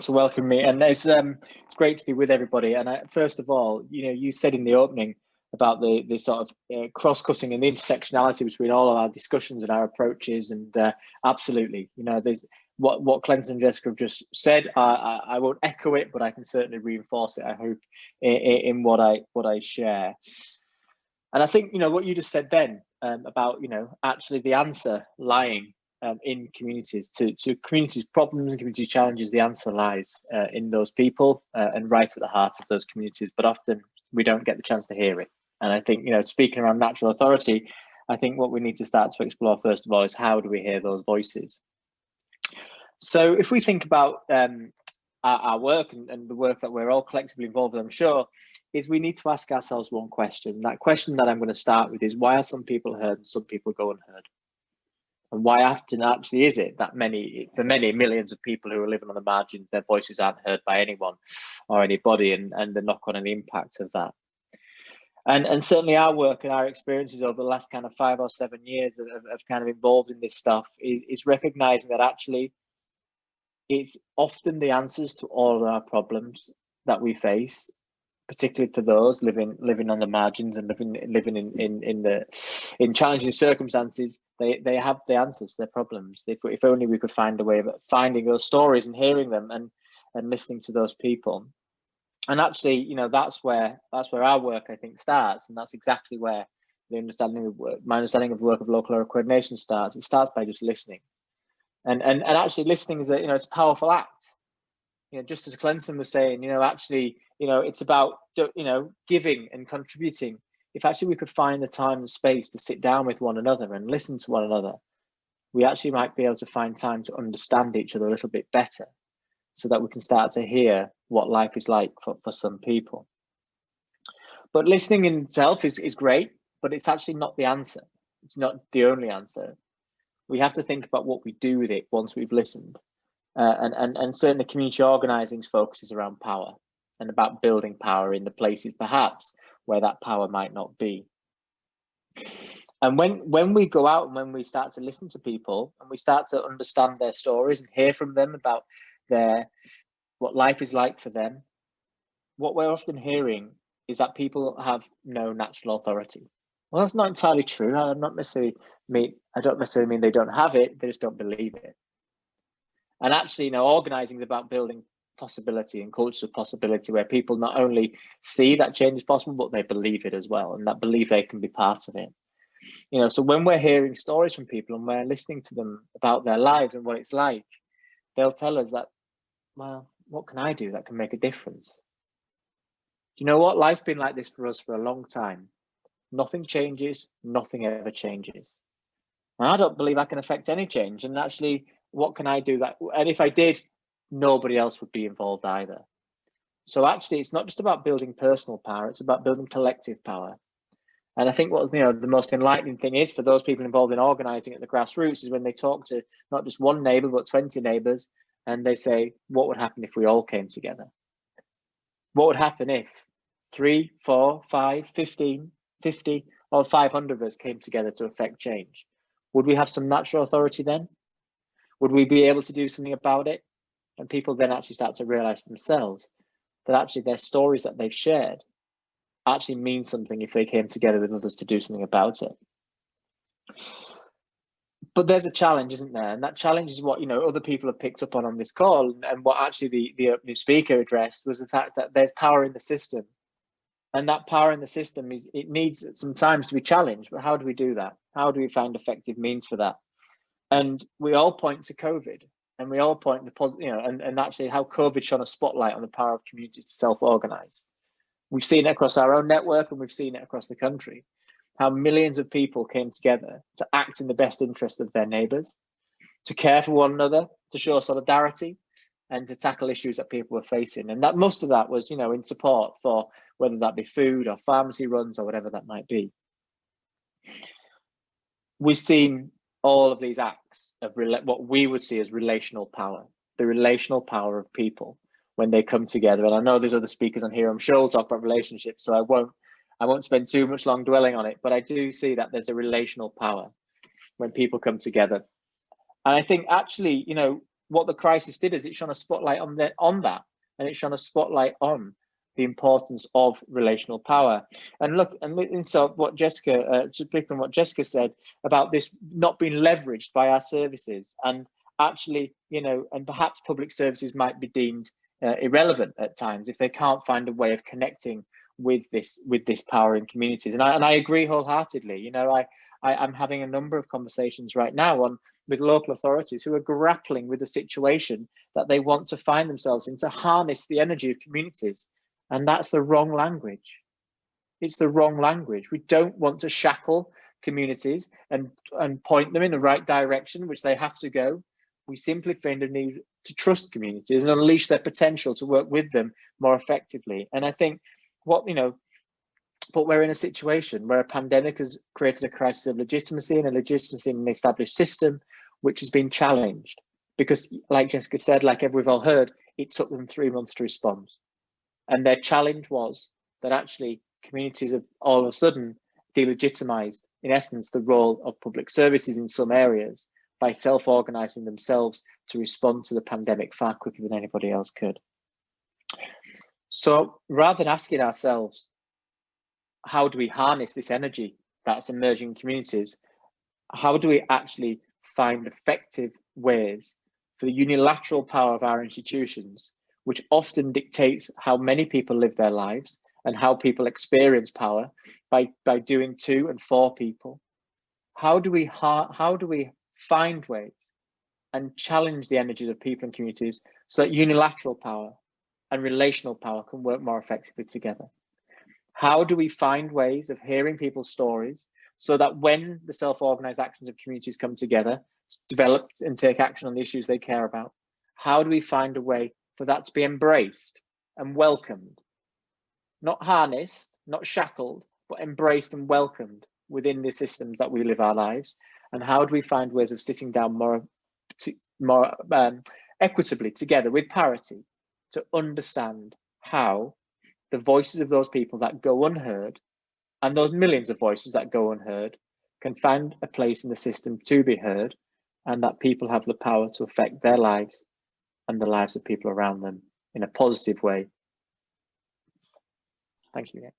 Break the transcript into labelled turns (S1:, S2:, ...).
S1: Thanks for welcoming me, and it's great to be with everybody. And first of all, you said in the opening about the sort of cross-cutting and the intersectionality between all of our discussions and our approaches, and absolutely, there's what Clinton and Jessica have just said. I won't echo it, but I can certainly reinforce it, I hope, in what I share. And I think what you just said then about actually the answer lying in communities to communities' problems and community challenges, the answer lies in those people and right at the heart of those communities. But often we don't get the chance to hear it. And I think, speaking around natural authority, I think what we need to start to explore first of all is how do we hear those voices? So if we think about our work and the work that we're all collectively involved with, I'm sure, is we need to ask ourselves one question. That question that I'm going to start with is, why are some people heard and some people go unheard? And why often actually is it that for many millions of people who are living on the margins, their voices aren't heard by anyone or anybody, and the knock-on and the impact of that. And certainly our work and our experiences over the last kind of 5 or 7 years of kind of involved in this stuff is recognizing that actually it's often the answers to all of our problems that we face, particularly for those living on the margins and living in challenging circumstances. They have the answers to their problems. If only we could find a way of finding those stories and hearing them and listening to those people. And actually, that's where our work, I think, starts, and that's exactly where my understanding of the work of local area coordination starts. It starts by just listening, and actually listening is it's a powerful act. Just as Clenson was saying, actually, it's about giving and contributing. If actually we could find the time and space to sit down with one another and listen to one another, we actually might be able to find time to understand each other a little bit better, so that we can start to hear what life is like for some people. But listening in itself is great, but it's actually not the answer. It's not the only answer. We have to think about what we do with it once we've listened. And certainly community organising's focus is around power and about building power in the places perhaps where that power might not be. And when we go out and when we start to listen to people and we start to understand their stories and hear from them about what life is like for them, what we're often hearing is that people have no natural authority. Well, that's not entirely true. I don't necessarily mean they don't have it, they just don't believe it. And actually, organising is about building possibility and cultures of possibility, where people not only see that change is possible, but they believe it as well, and that believe they can be part of it. So when we're hearing stories from people and we're listening to them about their lives and what it's like, they'll tell us that, well, what can I do that can make a difference? Do you know what? Life's been like this for us for a long time. Nothing changes, nothing ever changes. And I don't believe I can affect any change. And actually, what can I do that? And if I did, nobody else would be involved either. So actually, it's not just about building personal power, it's about building collective power. And I think what the most enlightening thing is for those people involved in organising at the grassroots is when they talk to not just one neighbour, but 20 neighbours, and they say, what would happen if we all came together? What would happen if 3, 4, 5, 15, 50, or 500 of us came together to affect change? Would we have some natural authority then? Would we be able to do something about it? And people then actually start to realise themselves that actually their stories that they've shared actually mean something if they came together with others to do something about it. But there's a challenge, isn't there? And that challenge is what other people have picked up on this call, and what actually the opening speaker addressed was the fact that there's power in the system, and that power in the system it needs sometimes to be challenged. But how do we do that? How do we find effective means for that? And we all point to COVID, and we all point to and actually how COVID shone a spotlight on the power of communities to self-organize. We've seen it across our own network, and we've seen it across the country, how millions of people came together to act in the best interest of their neighbours, to care for one another, to show solidarity, and to tackle issues that people were facing. And that most of that was, in support for whether that be food or pharmacy runs or whatever that might be. We've seen all of these acts of what we would see as relational power, the relational power of people when they come together. And I know there's other speakers on here, I'm sure, will talk about relationships, so I won't spend too much long dwelling on it, but I do see that there's a relational power when people come together. And I think actually, what the crisis did is it shone a spotlight on that, and it shone a spotlight on the importance of relational power. And look, and so what Jessica, to pick from what Jessica said about this not being leveraged by our services, and actually, you know, and perhaps public services might be deemed irrelevant at times if they can't find a way of connecting with this power in communities. And I agree wholeheartedly. You know, I'm having a number of conversations right now with local authorities who are grappling with the situation that they want to find themselves in to harness the energy of communities. And that's the wrong language. It's the wrong language. We don't want to shackle communities and point them in the right direction, which they have to go. We simply find a need to trust communities and unleash their potential to work with them more effectively. And I think but we're in a situation where a pandemic has created a crisis of legitimacy, and a legitimacy in an established system, which has been challenged. Because, like Jessica said, like we've all heard, it took them 3 months to respond. And their challenge was that actually communities have all of a sudden delegitimized, in essence, the role of public services in some areas by self-organizing themselves to respond to the pandemic far quicker than anybody else could. So rather than asking ourselves, how do we harness this energy that's emerging in communities? How do we actually find effective ways for the unilateral power of our institutions, which often dictates how many people live their lives and how people experience power by doing to and for people? How do we find ways and challenge the energies of people and communities so that unilateral power and relational power can work more effectively together? How do we find ways of hearing people's stories so that when the self-organized actions of communities come together, develop and take action on the issues they care about, how do we find a way for that to be embraced and welcomed? Not harnessed, not shackled, but embraced and welcomed within the systems that we live our lives? And how do we find ways of sitting down more equitably together with parity to understand how the voices of those people that go unheard and those millions of voices that go unheard can find a place in the system to be heard, and that people have the power to affect their lives and the lives of people around them in a positive way? Thank you.